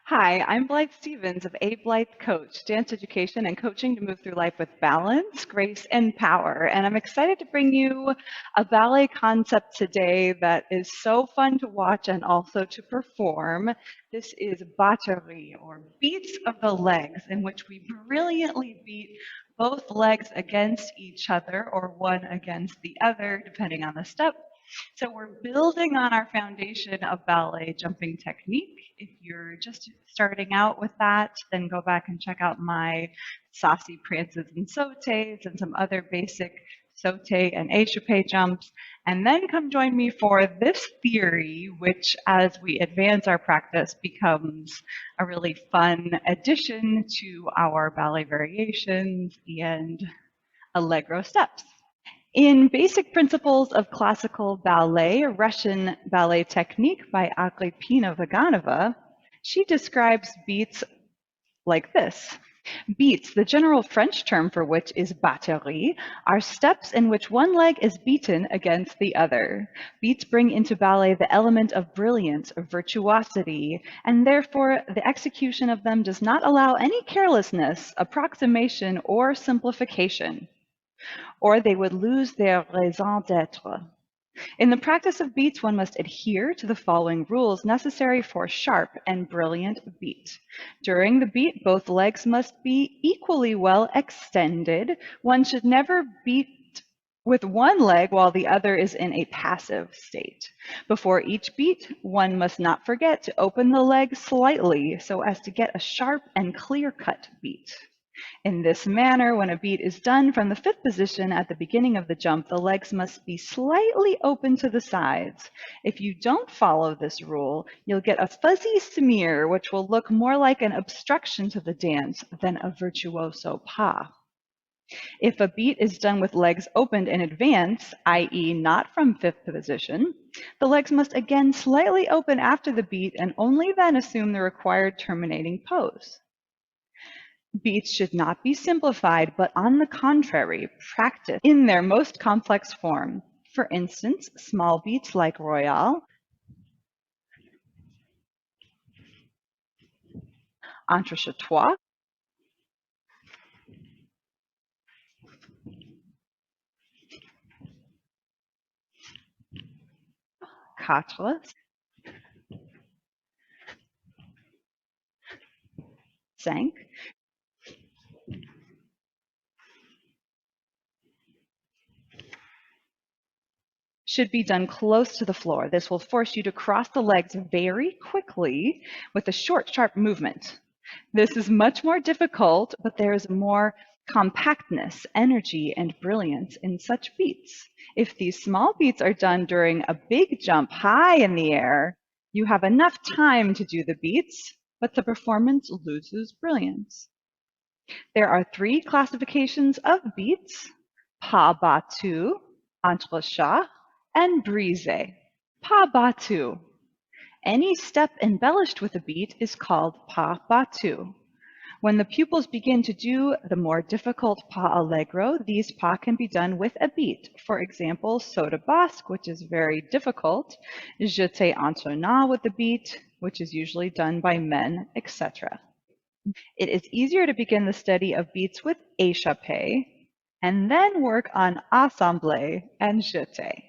Hi, I'm Blythe Stevens of A Blythe Coach, dance education and coaching to move through life with balance, grace, and power. And I'm excited to bring you a ballet concept today that is so fun to watch and also to perform. This is batterie, or beats of the legs, in which we brilliantly beat both legs against each other or one against the other, depending on the step. So we're building on our foundation of ballet jumping technique. If you're just starting out with that, then go back and check out my saucy prances and sautés and some other basic sauté and échappé jumps. And then come join me for this theory, which as we advance our practice becomes a really fun addition to our ballet variations and allegro steps. In Basic Principles of Classical Ballet, a Russian ballet technique by Agrippina Vaganova, she describes beats like this. Beats, the general French term for which is batterie, are steps in which one leg is beaten against the other. Beats bring into ballet the element of brilliance, of virtuosity, and therefore the execution of them does not allow any carelessness, approximation, or simplification, or they would lose their raison d'être. In the practice of beats, one must adhere to the following rules necessary for sharp and brilliant beat. During the beat, both legs must be equally well extended. One should never beat with one leg while the other is in a passive state. Before each beat, one must not forget to open the leg slightly so as to get a sharp and clear-cut beat. In this manner, when a beat is done from the fifth position at the beginning of the jump, the legs must be slightly open to the sides. If you don't follow this rule, you'll get a fuzzy smear, which will look more like an obstruction to the dance than a virtuoso pas. If a beat is done with legs opened in advance, i.e. not from fifth position, the legs must again slightly open after the beat and only then assume the required terminating pose. Beats should not be simplified, but on the contrary, practiced in their most complex form. For instance, small beats like Royale, Entrechat Trois, Quatre, Cinq, should be done close to the floor. This will force you to cross the legs very quickly with a short, sharp movement. This is much more difficult, but there is more compactness, energy, and brilliance in such beats. If these small beats are done during a big jump high in the air, you have enough time to do the beats, but the performance loses brilliance. There are three classifications of beats: pas battu, entrechat, and brisé. Pas battu. Any step embellished with a beat is called pas battu. When the pupils begin to do the more difficult pas allegro, these pas can be done with a beat. For example, saut de basque, which is very difficult, jeté Entrechat with a beat, which is usually done by men, etc. It is easier to begin the study of beats with échappé and then work on assemblé and jeté.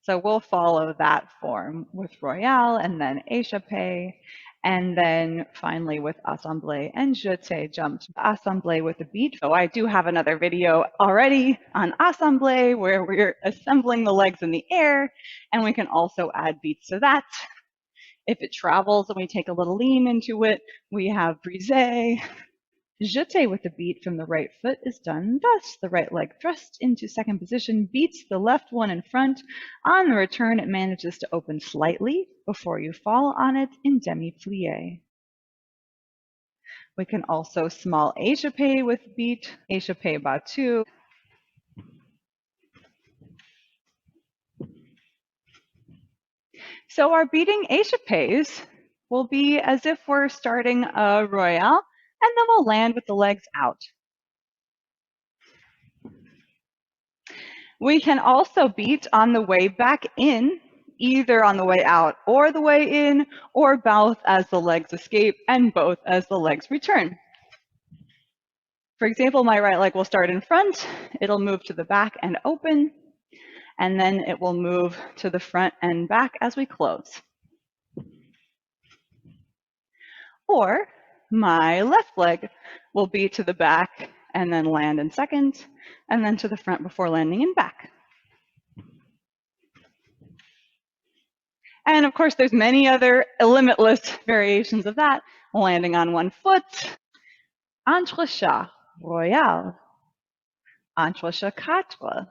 So we'll follow that form with Royale and then échappé, and then finally with Assemblé and Jeté jumps. Assemblé with a beat. So I do have another video already on Assemblé where we're assembling the legs in the air, and we can also add beats to that. If it travels and we take a little lean into it, we have Brisé. Jeté with the beat from the right foot is done thus. The right leg thrust into second position, beats the left one in front. On the return, it manages to open slightly before you fall on it in demi-plie. We can also small échappé with beat, Echappé Battu. So our beating échappés will be as if we're starting a Royale, and then we'll land with the legs out. We can also beat on the way back in, either on the way out or the way in, or both as the legs escape and both as the legs return. For example, my right leg will start in front, it'll move to the back and open, and then it will move to the front and back as we close. Or my left leg will be to the back and then land in second, and then to the front before landing in back. And of course, there's many other limitless variations of that. Landing on one foot, Entrechat Royale, Entrechat Quatre.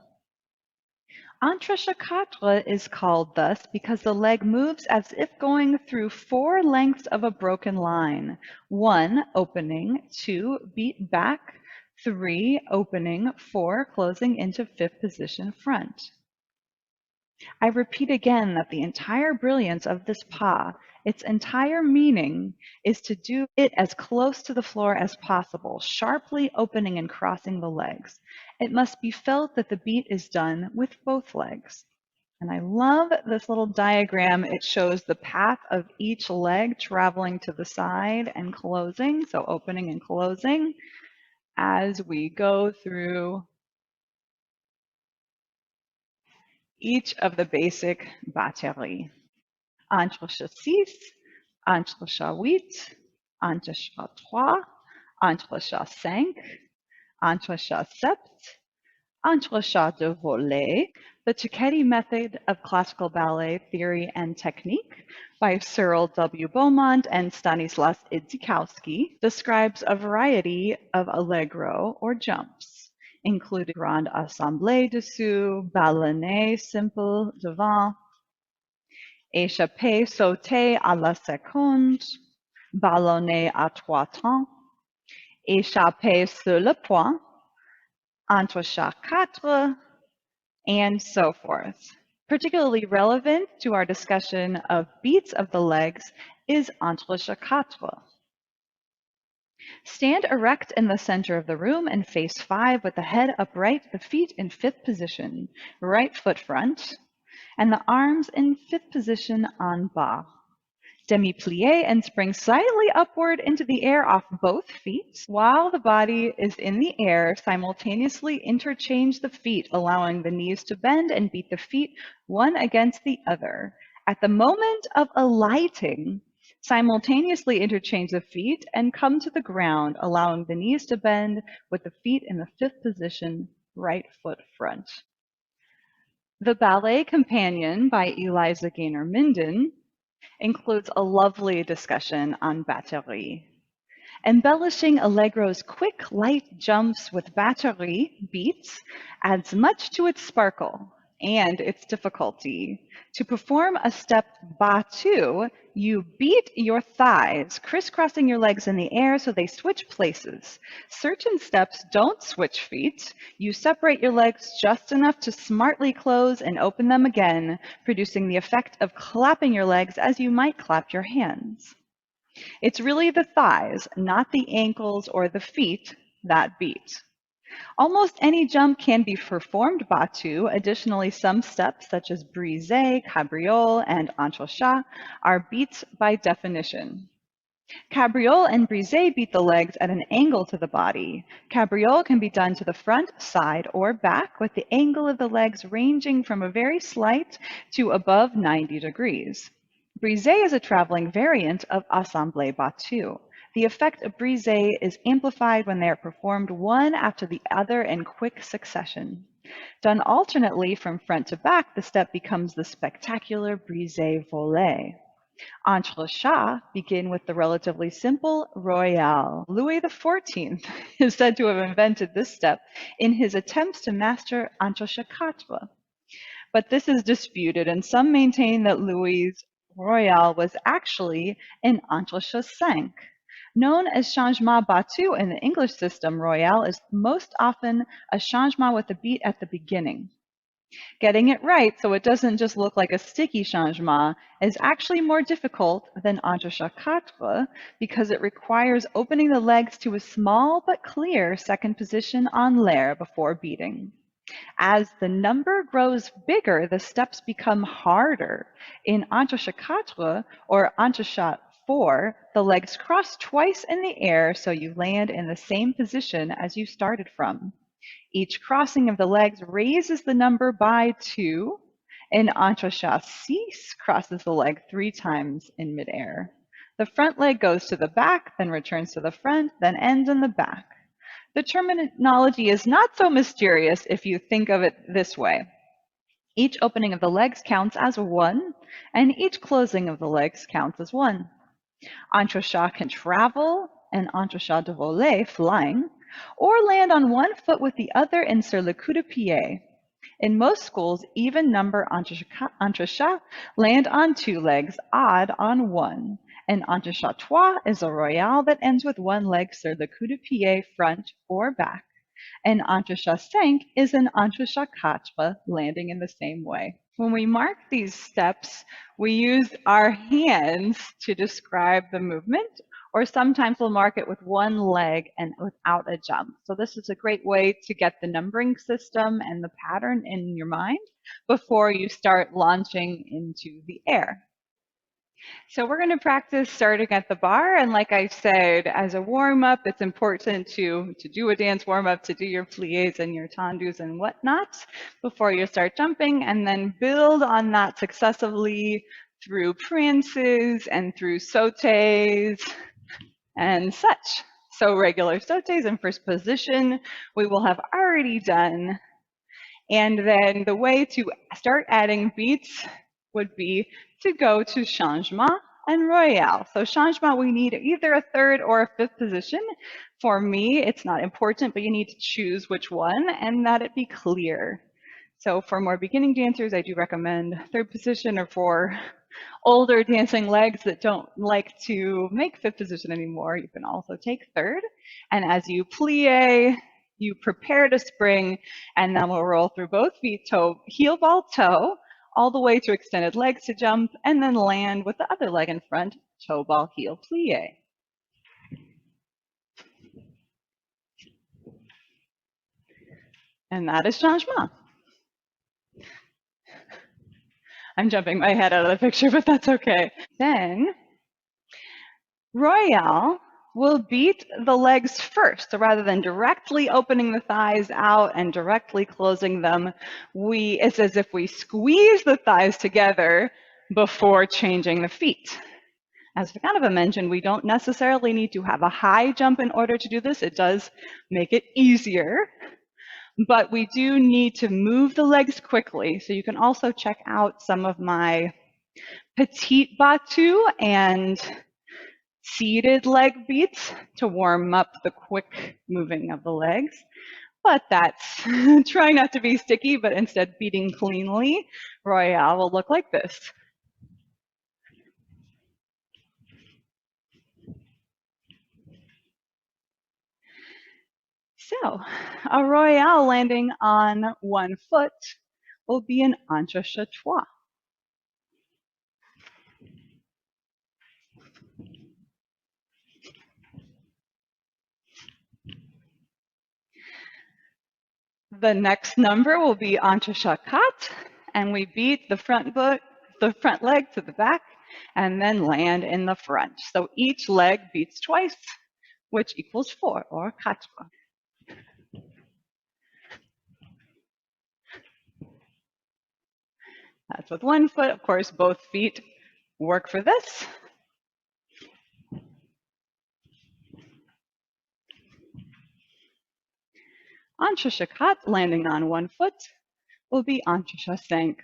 Entrechat Quatre is called thus because the leg moves as if going through 4 lengths of a broken line. 1, opening, 2, beat back, 3, opening, 4, closing into 5th position front. I repeat again that the entire brilliance of this pas, its entire meaning, is to do it as close to the floor as possible, sharply opening and crossing the legs. It must be felt that the beat is done with both legs. And I love this little diagram. It shows the path of each leg traveling to the side and closing, so opening and closing, as we go through each of the basic batteries. Entrechat Six, Entrechat Huit, Entrechat Trois, Entrechat Cinq, Entrechat Sept, Entrechat de Volet, the Cecchetti Method of Classical Ballet Theory and Technique by Cyril W. Beaumont and Stanislas Idzikowski, describes a variety of allegro or jumps, including Grand Assemblé Dessous, Ballet simple devant, Échappé sauté à la seconde, ballonné à 3 temps, échappé sur le point, Entrechat Quatre, and so forth. Particularly relevant to our discussion of beats of the legs is Entrechat Quatre. Stand erect in the center of the room and face 5 with the head upright, the feet in 5th position, right foot front, and the arms in 5th position en bas. Demi-plie and spring slightly upward into the air off both feet. While the body is in the air, simultaneously interchange the feet, allowing the knees to bend and beat the feet one against the other. At the moment of alighting, simultaneously interchange the feet and come to the ground, allowing the knees to bend with the feet in the 5th position, right foot front. The Ballet Companion by Eliza Gaynor Minden includes a lovely discussion on Batterie. Embellishing Allegro's quick, light jumps with Batterie beats adds much to its sparkle and its difficulty. To perform a step Battu, you beat your thighs, crisscrossing your legs in the air so they switch places. Certain steps don't switch feet. You separate your legs just enough to smartly close and open them again, producing the effect of clapping your legs as you might clap your hands. It's really the thighs, not the ankles or the feet, that beat. Almost any jump can be performed Battu. Additionally, some steps such as Brisé, Cabriole, and Entrechat are beats by definition. Cabriole and Brisé beat the legs at an angle to the body. Cabriole can be done to the front, side, or back, with the angle of the legs ranging from a very slight to above 90 degrees. Brisé is a traveling variant of Assemblé Battu. The effect of Brisé is amplified when they are performed one after the other in quick succession. Done alternately from front to back, the step becomes the spectacular Brisé volé. Entrechats begin with the relatively simple Royale. Louis XIV is said to have invented this step in his attempts to master Entrechat Quatre. But this is disputed, and some maintain that Louis' Royale was actually an Entrechat Cinq. Known as Changements Battu in the English system, Royale is most often a changement with a beat at the beginning. Getting it right so it doesn't just look like a sticky changement is actually more difficult than Entrechat Quatre because it requires opening the legs to a small but clear second position en l'air before beating. As the number grows bigger, the steps become harder. In Entrechat Quatre or Entrechat Four, the legs cross twice in the air so you land in the same position as you started from. Each crossing of the legs raises the number by 2. In Entrechat Six crosses the leg 3 times in midair. The front leg goes to the back, then returns to the front, then ends in the back. The terminology is not so mysterious if you think of it this way. Each opening of the legs counts as 1, and each closing of the legs counts as 1. Entrechat can travel, and entrechat de voler, flying, or land on one foot with the other in sur le coup de pied. In most schools, even number entrechat land on 2 legs, odd on 1. An Entrechat Trois is a royale that ends with 1 leg sur le coup de pied, front or back. An Entrechat Cinq is an Entrechat Quatre, landing in the same way. When we mark these steps, we use our hands to describe the movement, or sometimes we'll mark it with 1 leg and without a jump. So this is a great way to get the numbering system and the pattern in your mind before you start launching into the air. So we're going to practice starting at the bar, and like I said, as a warm-up, it's important to do a dance warm-up, to do your pliés and your tendus and whatnot before you start jumping, and then build on that successively through prances and through sautés and such. So regular sautés in first position, we will have already done. And then the way to start adding beats would be to go to changement and royale. So changement, we need either a 3rd or a 5th position. For me, it's not important, but you need to choose which one and that it be clear. So for more beginning dancers, I do recommend 3rd position, or for older dancing legs that don't like to make 5th position anymore, you can also take 3rd. And as you plie, you prepare to spring, and then we'll roll through both feet, toe, heel, ball, toe, all the way to extended legs to jump, and then land with the other leg in front, toe, ball, heel, plie. And that is changement. I'm jumping my head out of the picture, but that's okay. Then royale will beat the legs first. So rather than directly opening the thighs out and directly closing them, it's as if we squeeze the thighs together before changing the feet. As Vaganova mentioned, we don't necessarily need to have a high jump in order to do this. It does make it easier, but we do need to move the legs quickly. So you can also check out some of my Petit Battu and seated leg beats to warm up the quick moving of the legs. But that's trying not to be sticky, but instead beating cleanly. Royale will look like this. So a royale landing on 1 foot will be an Entrechat Trois. The next number will be Entrechat Quatre, and we beat the front leg to the back and then land in the front. So each leg beats twice, which equals 4, or quatre. That's with 1 foot. Of course, both feet work for this. Entrechat Quatre, landing on 1 foot, will be Entrechat Cinq.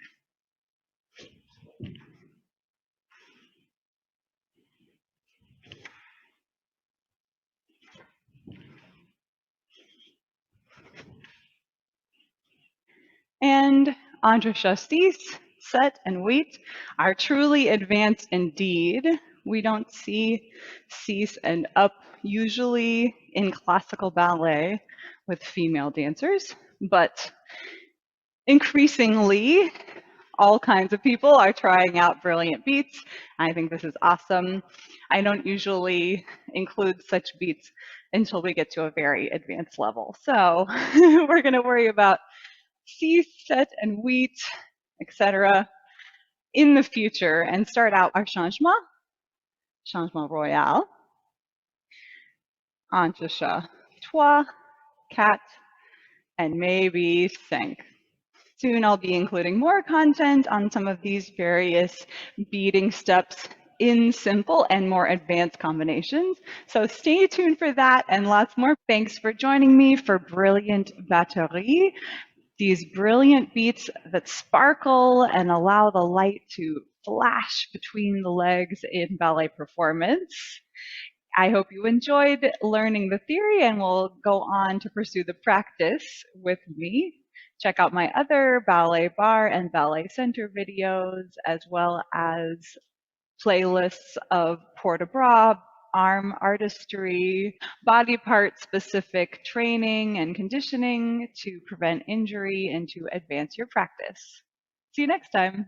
And Entrechat Six, Sept, and Huit are truly advanced indeed. We don't see cease and up usually in classical ballet with female dancers, but increasingly all kinds of people are trying out brilliant beats. I think this is awesome. I don't usually include such beats until we get to a very advanced level. So we're going to worry about six, sept, and huit, etc. in the future and start out our changement, Changements Royale, Entrechat Trois, Quatre, and maybe Cinq. Soon I'll be including more content on some of these various beating steps in simple and more advanced combinations. So stay tuned for that and lots more. Thanks for joining me for Brilliant Batterie. These brilliant beats that sparkle and allow the light to flash between the legs in ballet performance. I hope you enjoyed learning the theory and will go on to pursue the practice with me. Check out my other ballet bar and ballet center videos, as well as playlists of port-de-bras, arm artistry, body part specific training and conditioning to prevent injury and to advance your practice. See you next time.